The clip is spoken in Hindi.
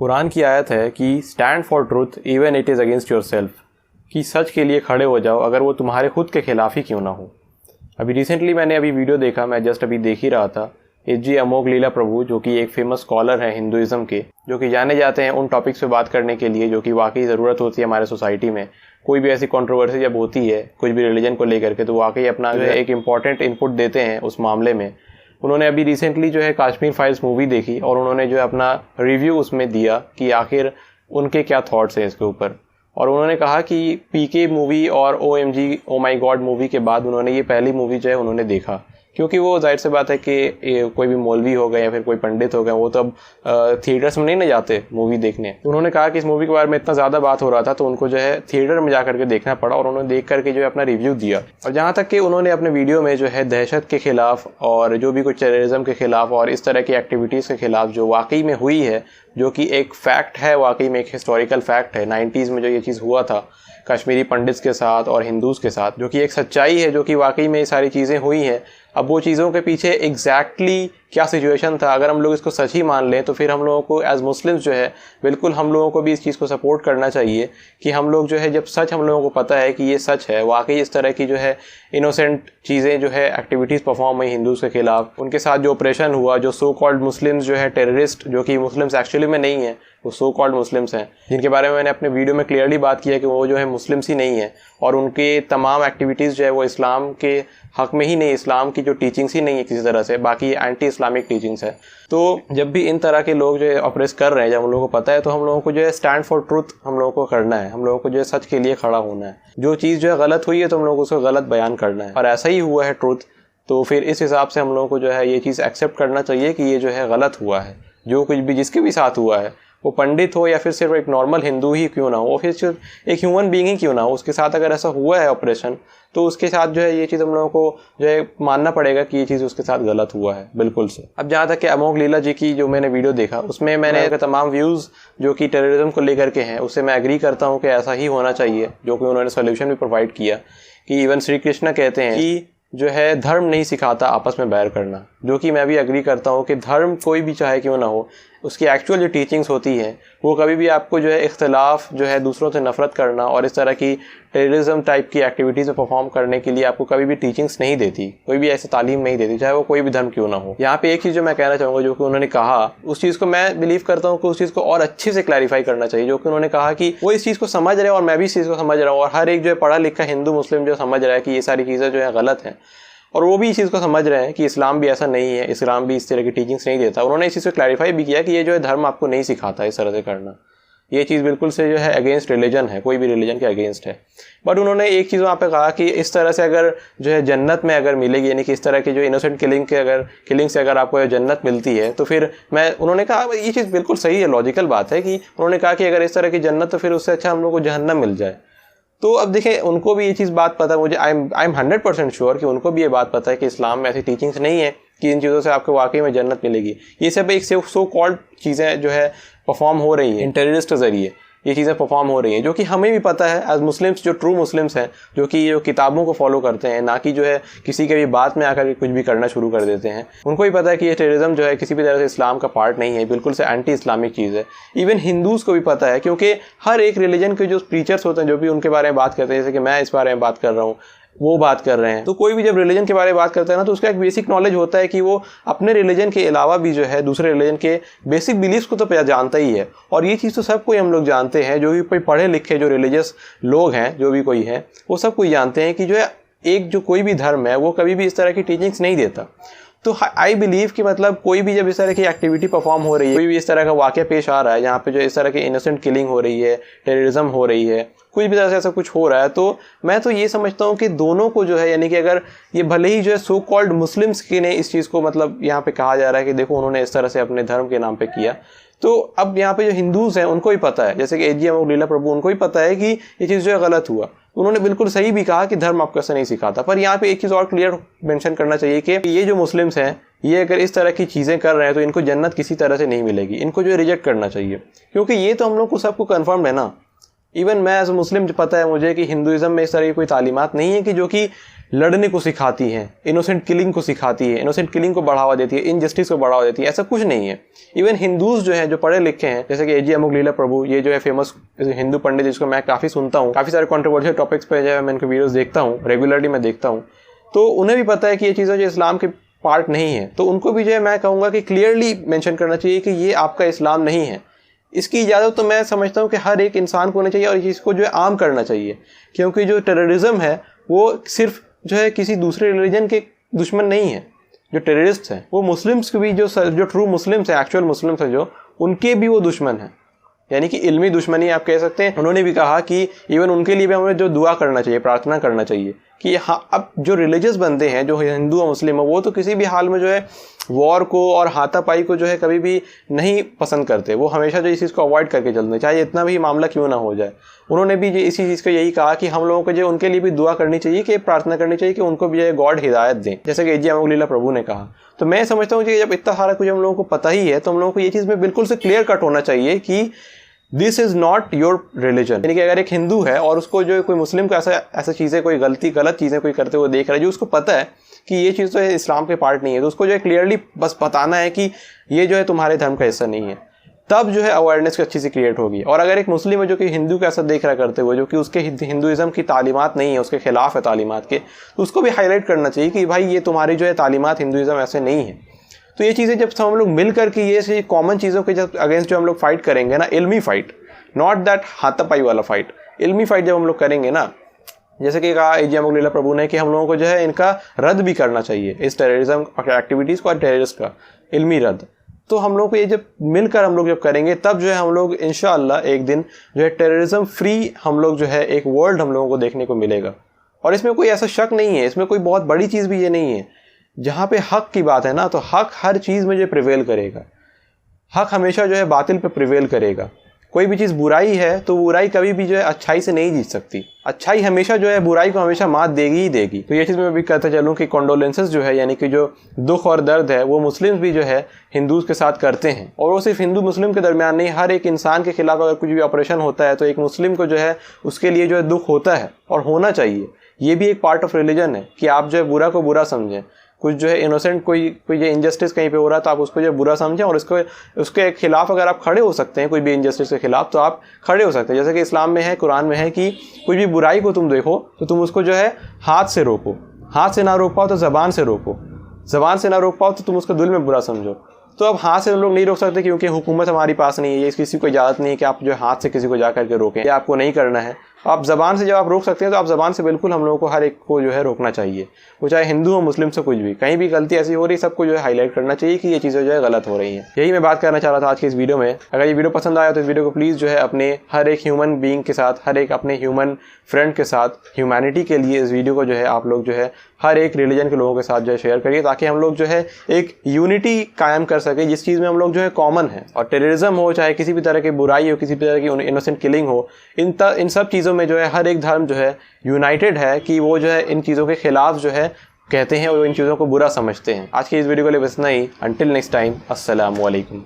कुरान की आयत है कि stand for truth even it is against your self, कि सच के लिए खड़े हो जाओ अगर वो तुम्हारे खुद के खिलाफ ही क्यों ना हो। अभी रिसेंटली मैंने वीडियो देखा, मैं जस्ट अभी देख ही रहा था। एच.जी. अमोघलीला प्रभु जो कि एक फेमस स्कॉलर हैं हिंदुज़म के, जो कि जाने जाते हैं उन टॉपिक्स पे बात करने के लिए जो कि वाकई ज़रूरत होती है हमारे सोसाइटी में। कोई भी ऐसी कंट्रोवर्सी जब होती है कुछ भी रिलीजन को लेकर के, तो वाकई अपना जो है एक इम्पॉर्टेंट इनपुट देते हैं उस मामले में। उन्होंने अभी रिसेंटली जो है कश्मीर फाइल्स मूवी देखी और उन्होंने जो है अपना रिव्यू उसमें दिया कि आखिर उनके क्या थॉट्स हैं इसके ऊपर। और उन्होंने कहा कि पीके मूवी और OMG ओ माई गॉड मूवी के बाद उन्होंने ये पहली मूवी जो है उन्होंने देखा, क्योंकि वो जाहिर सी बात है कि कोई भी मौलवी हो गए या फिर कोई पंडित हो गए, वो तो अब थिएटर्स में नहीं ना जाते मूवी देखने। तो उन्होंने कहा कि इस मूवी के बारे में इतना ज़्यादा बात हो रहा था तो उनको जो है थिएटर में जा करके देखना पड़ा और उन्होंने देख करके जो है अपना रिव्यू दिया। और जहाँ तक कि उन्होंने अपने वीडियो में जो है दहशत के खिलाफ और जो भी कुछ टेररिज्म के खिलाफ और इस तरह की एक्टिविटीज़ के खिलाफ जो वाकई में हुई है, जो कि एक फैक्ट है, वाकई में एक हिस्टोरिकल फैक्ट है, 90s में जो ये चीज़ हुआ था कश्मीरी पंडित्स के साथ और हिंदूज़ के साथ, जो कि एक सच्चाई है, जो कि वाकई में ये सारी चीज़ें हुई हैं। अब वो चीज़ों के पीछे एग्जैक्टली क्या सिचुएशन था, अगर हम लोग इसको सच ही मान लें तो फिर हम लोगों को एज मुस्लिम्स जो है बिल्कुल हम लोगों को भी इस चीज़ को सपोर्ट करना चाहिए कि हम लोग जो है जब सच हम लोगों को पता है कि ये सच है, वाकई इस तरह की जो है इनोसेंट चीज़ें जो है एक्टिविटीज़ परफॉर्म हुई हिंदूज़ के खिलाफ, उनके साथ जो ऑपरेशन हुआ, जो सो कॉल्ड मुस्लिम्स जो है टेररिस्ट, जो कि मुस्लिम्स एक्चुअली में नहीं है, वो सो कॉल्ड मुस्लिम्स हैं, जिनके बारे में मैंने अपने वीडियो में क्लियरली बात किया कि वो जो है मुस्लिम्स ही नहीं है और उनके तमाम एक्टिविटीज़ जो है वो इस्लाम के हक में ही नहीं, इस्लाम की जो टीचिंग्स ही नहीं है किसी तरह से, बाकी एंटी इस्लामिक टीचिंग्स है। तो जब भी इन तरह के लोग जो है ऑपरेस कर रहे हैं, जब हम लोगों को पता है, तो हम लोगों को जो है स्टैंड फॉर ट्रूथ हम लोगों को करना है, हम लोगों को जो है सच के लिए खड़ा होना है। जो चीज़ जो है गलत हुई है तो हम लोगों को उसको गलत बयान करना है, और ऐसा ही हुआ है ट्रूथ, तो फिर इस हिसाब से हम लोगों को जो है ये चीज़ एक्सेप्ट करना चाहिए कि ये जो है गलत हुआ है। जो कुछ भी जिसके भी साथ हुआ है, वो पंडित हो या फिर सिर्फ एक नॉर्मल हिंदू ही क्यों ना हो, वो फिर सिर्फ एक ह्यूमन बीइंग ही क्यों ना हो, उसके साथ अगर ऐसा हुआ है ऑपरेशन, तो उसके साथ जो है ये चीज़ हम लोगों को जो है मानना पड़ेगा कि ये चीज़ उसके साथ गलत हुआ है, बिल्कुल से। अब जहाँ तक कि अमोघलीला जी की जो मैंने वीडियो देखा, उसमें मैंने तमाम व्यूज़ जो कि टेररिज्म को लेकर के हैं उससे मैं एग्री करता हूँ कि ऐसा ही होना चाहिए, जो कि उन्होंने सोल्यूशन भी प्रोवाइड किया कि इवन श्री कृष्ण कहते हैं कि जो है धर्म नहीं सिखाता आपस में बैर करना, जो कि मैं भी एग्री करता हूँ कि धर्म कोई भी चाहे क्यों ना हो, उसकी एक्चुअल जो टीचिंग्स होती हैं वो कभी भी आपको जो है इख्तलाफ जो है दूसरों से नफरत करना और इस तरह की टेररिज्म टाइप की एक्टिविटीज़ में परफॉर्म करने के लिए आपको कभी भी टीचिंग्स नहीं देती, कोई भी ऐसी तालीम नहीं देती, चाहे वो कोई भी धर्म क्यों ना हो। यहाँ पे एक चीज़ जो मैं कहना चाहूँगा, जो कि उन्होंने कहा, उस चीज़ को मैं बिलीव करता हूँ कि उस चीज़ को और अच्छे से क्लैरिफाई करना चाहिए। जो कि उन्होंने कहा कि वो इस चीज़ को समझ रहे हैं और मैं भी इस चीज़ को समझ रहा हूँ, और हर एक जो है पढ़ा लिखा हिंदू मुस्लिम जो समझ रहा है कि ये सारी चीज़ें जो है गलत हैं, और वो भी इस चीज़ को समझ रहे हैं कि इस्लाम भी ऐसा नहीं है, इस्लाम भी इस तरह की टीचिंग्स नहीं देता। उन्होंने इस चीज़ को क्लैरिफाई भी किया कि ये जो है धर्म आपको नहीं सिखाता इस तरह से करना, ये चीज़ बिल्कुल से जो है अगेंस्ट रिलीजन है, कोई भी रिलीजन के अगेंस्ट है। बट उन्होंने एक चीज़ वहाँ पे कहा कि इस तरह से अगर जो है जन्नत में अगर मिलेगी, यानी कि इस तरह की जो इनोसेंट किलिंग से अगर आपको जन्नत मिलती है, तो फिर उन्होंने कहा ये चीज़ बिल्कुल सही है, लॉजिकल बात है कि उन्होंने कहा कि अगर इस तरह की जन्नत, तो फिर उससे अच्छा हम लोग को जहन्नम मिल जाए। तो अब देखें, उनको भी ये चीज़ बात पता है, मुझे आई एम 100% श्योर कि उनको भी ये बात पता है कि इस्लाम में ऐसी टीचिंग्स नहीं है कि इन चीज़ों से आपको वाकई में जन्नत मिलेगी। ये सब एक सो कॉल्ड चीज़ें जो है परफॉर्म हो रही हैं इन टेररिस्ट के ज़रिए, ये चीज़ें परफॉर्म हो रही हैं, जो कि हमें भी पता है एज मुस्लिम्स, जो ट्रू मुस्लिम्स हैं, जो कि जो किताबों को फॉलो करते हैं, ना कि जो है किसी के भी बात में आकर के कुछ भी करना शुरू कर देते हैं। उनको भी पता है कि ये टेररिज्म जो है किसी भी तरह से इस्लाम का पार्ट नहीं है, बिल्कुल से एंटी इस्लामिक चीज़ है। इवन हिंदूज़ को भी पता है, क्योंकि हर एक रिलीजन के जो प्रीचर्स होते हैं, जो भी उनके बारे में बात करते हैं, जैसे कि मैं इस बारे में बात कर रहा हूँ, वो बात कर रहे हैं, तो कोई भी जब रिलीजन के बारे में बात करता है ना, तो उसका एक बेसिक नॉलेज होता है कि वो अपने रिलीजन के अलावा भी जो है दूसरे रिलीजन के बेसिक बिलीफ्स को तो जानता ही है। और ये चीज़ तो सब कोई हम लोग जानते हैं, जो भी कोई पढ़े लिखे जो रिलीजियस लोग हैं, जो भी कोई है, वो सब कोई जानते हैं कि जो है एक जो कोई भी धर्म है वो कभी भी इस तरह की टीचिंग्स नहीं देता। तो आई बिलीव कि मतलब कोई भी जब इस तरह की एक्टिविटी परफॉर्म हो रही है, कोई भी इस तरह का वाक़या पेश आ रहा है जहाँ पे जो इस तरह की इनोसेंट किलिंग हो रही है, टेररिज्म हो रही है, कुछ भी तरह से ऐसा कुछ हो रहा है, तो मैं तो ये समझता हूँ कि दोनों को जो है, यानी कि अगर ये भले ही जो है सो कॉल्ड मुस्लिम्स के ने इस चीज़ को मतलब यहाँ पे कहा जा रहा है कि देखो उन्होंने इस तरह से अपने धर्म के नाम पे किया, तो अब यहाँ पे जो हिंदूज़ हैं उनको ही पता है, जैसे कि एच.जी. अमोघलीला प्रभु, उनको ही पता है कि ये चीज़ जो है गलत हुआ। उन्होंने बिल्कुल सही भी कहा कि धर्म आपको ऐसा नहीं सिखाता। पर यहाँ पे एक चीज़ और क्लियर मेंशन करना चाहिए कि ये जो मुस्लिम्स हैं, ये अगर इस तरह की चीज़ें कर रहे हैं तो इनको जन्नत किसी तरह से नहीं मिलेगी, इनको जो रिजेक्ट करना चाहिए, क्योंकि ये तो हम लोग को सबको कन्फर्म है ना। इवन मैं एज मुस्लिम पता है मुझे कि हिंदुज़म में इस तरह की कोई तालीमात नहीं है कि जो कि लड़ने को सिखाती हैं, इनोसेंट किलिंग को सिखाती है, इनोसेंट किलिंग को बढ़ावा देती है, इनजस्टिस को बढ़ावा देती है, ऐसा कुछ नहीं है। इवन हिंदूज जो हैं, जो पढ़े लिखे हैं, जैसे कि A.G. अमोघलीला प्रभु, ये जो है फेमस हिंदू पंडित जिसको मैं काफ़ी सुनता हूँ, काफ़ी सारे कॉन्ट्रोवर्शियल टॉपिक्स पे जो है मैं इनके वीडियोस देखता हूँ, रेगुलरली मैं देखता हूँ, तो उन्हें भी पता है कि ये चीज़ें जो इस्लाम के पार्ट नहीं है, तो उनको भी जो है मैं कहूँगा कि क्लियरली मेंशन करना चाहिए कि ये आपका इस्लाम नहीं है। इसकी इजाज़त तो मैं समझता हूँ कि हर एक इंसान को होनी चाहिए और इसको जो है आम करना चाहिए, क्योंकि जो टेररिज्म है वो सिर्फ जो है किसी दूसरे रिलीजन के दुश्मन नहीं है। जो टेररिस्ट हैं वो मुस्लिम्स के भी जो ट्रू मुस्लिम्स हैं, एक्चुअल मुस्लिम्स हैं, जो उनके भी वो दुश्मन हैं, यानी कि इल्मी दुश्मनी आप कह सकते हैं। उन्होंने भी कहा कि इवन उनके लिए भी हमें जो दुआ करना चाहिए, प्रार्थना करना चाहिए कि हाँ, अब जो रिलीजियस बंदे हैं, जो हिंदू और मुस्लिम है, वो तो किसी भी हाल में जो है वॉर को और हाथापाई को जो है कभी भी नहीं पसंद करते। वो हमेशा जो इस चीज़ को अवॉइड करके चलते हैं, चाहे इतना भी मामला क्यों ना हो जाए। उन्होंने भी इसी चीज़ को यही कहा कि हम लोगों को जो उनके लिए भी दुआ करनी चाहिए, कि प्रार्थना करनी चाहिए कि उनको भी जो गॉड हिदायत दें, जैसे कि A.G. अमोघलीला प्रभु ने कहा। तो मैं समझता हूँ कि जब इतना सारा कुछ हम लोगों को पता ही है, तो हम लोगों को ये चीज़ में बिल्कुल से क्लियर कट होना चाहिए कि this is not your religion. यानी कि अगर एक हिंदू है और उसको जो कोई मुस्लिम को ऐसा चीज़ें, कोई गलत चीज़ें कोई करते हुए देख रहा है, जो उसको पता है कि ये चीज़ तो है इस्लाम के पार्ट नहीं है, तो उसको जो है क्लियरली बस बताना है कि ये जो है तुम्हारे धर्म का हिस्सा नहीं है। तब जो है अवेयरनेस अच्छी सी क्रिएट होगी। और अगर एक मुस्लिम है जो कि हिंदू का ऐसा देख रहा करते हुए, जो कि उसके हिंदुइज्म की तालीमात नहीं है, उसके खिलाफ है तालीमात के, तो उसको भी हाईलाइट करना चाहिए कि भाई ये तुम्हारी जो है तालीमात हिंदुइज्म ऐसे नहीं है। तो ये चीज़ें जब हम लोग मिल करके ये कॉमन चीज़ों के जब अगेंस्ट जो हम लोग फाइट करेंगे ना, इल्मी फाइट, नॉट दैट हाथापाई वाला फाइट, इल्मी फाइट जब हम लोग करेंगे ना, जैसे कि कहा A.G. अमोघलीला प्रभु ने कि हम लोगों को जो है इनका रद्द भी करना चाहिए, इस टेररिज्म एक्टिविटीज़ को और टेररिस्ट का इल्मी रद्द। तो हम लोग को ये जब मिलकर हम लोग जब करेंगे, तब जो है हम लोग इंशाअल्लाह एक दिन जो है टेररिज्म फ्री हम लोग जो है एक वर्ल्ड हम लोगों को देखने को मिलेगा। और इसमें कोई ऐसा शक नहीं है, इसमें कोई बहुत बड़ी चीज़ भी ये नहीं है। जहाँ पे हक की बात है ना, तो हक हर चीज़ में जो प्रिवेल करेगा। हक हमेशा जो है बातिल पे प्रिवेल करेगा। कोई भी चीज़ बुराई है तो बुराई कभी भी जो है अच्छाई से नहीं जीत सकती। अच्छाई हमेशा जो है बुराई को हमेशा मात देगी ही देगी। तो ये चीज़ मैं भी कहता चलूँ कि कॉन्डोलेंसेस जो है, यानी कि जो दुख और दर्द है, वो मुस्लिम्स भी जो है हिंदूज़ के साथ करते हैं। और वो सिर्फ हिंदू मुस्लिम के दरमियान नहीं, हर एक इंसान के खिलाफ अगर कुछ भी ऑपरेशन होता है तो एक मुस्लिम को जो है उसके लिए जो है दुख होता है और होना चाहिए। ये भी एक पार्ट ऑफ रिलीजन है कि आप जो है बुरा को बुरा समझें। कुछ जो है इनोसेंट कोई जो इंजस्टिस कहीं पे हो रहा है तो आप उसको जो बुरा समझें और उसके खिलाफ अगर आप खड़े हो सकते हैं, कोई भी इंजस्टिस के खिलाफ, तो आप खड़े हो सकते हैं। जैसे कि इस्लाम में है, कुरान में है कि कोई भी बुराई को तुम देखो तो तुम उसको जो है हाथ से रोको। हाथ से ना रोक पाओ तो ज़बान से रोको। ज़बान से ना रोक पाओ तो तुम उसको दिल में बुरा समझो। तो अब हाथ से हम लोग नहीं रोक सकते क्योंकि हुकूमत हमारी पास नहीं है, ये किसी को इजाज़त नहीं है कि आप जो हाथ से किसी को जा करके रोकें, ये आपको नहीं करना है। आप ज़बान से जब आप रोक सकते हैं तो आप ज़बान से बिल्कुल हम लोगों को हर एक को जो है रोकना चाहिए, वो चाहे हिंदू हो मुस्लिम से, कुछ भी कहीं भी गलती ऐसी हो रही सबको जो है हाईलाइट करना चाहिए कि ये चीज़ें जो है गलत हो रही हैं। यही मैं बात करना चाह रहा था आज की इस वीडियो में। अगर ये वीडियो पसंद आया तो इस वीडियो को प्लीज़ जो है अपने हर एक ह्यूमन बीइंग के साथ, हर एक अपने ह्यूमन फ्रेंड के साथ, ह्यूमैनिटी के लिए इस वीडियो को जो है आप लोग जो है हर एक रिलीजन के लोगों के साथ जो है शेयर करिए, ताकि हम लोग जो है एक यूनिटी कायम कर सके जिस चीज़ में हम लोग जो है कॉमन है। और टेररिज्म हो, चाहे किसी भी तरह की बुराई हो, किसी भी तरह की इनोसेंट किलिंग हो, इन सब चीज़ों में जो है हर एक धर्म जो है यूनाइटेड है कि वो जो है इन चीज़ों के खिलाफ जो है कहते हैं और इन चीज़ों को बुरा समझते हैं। आज की इस वीडियो के लिए बस इतना ही। अंटिल नेक्स्ट टाइम, अस्सलाम वालेकुम।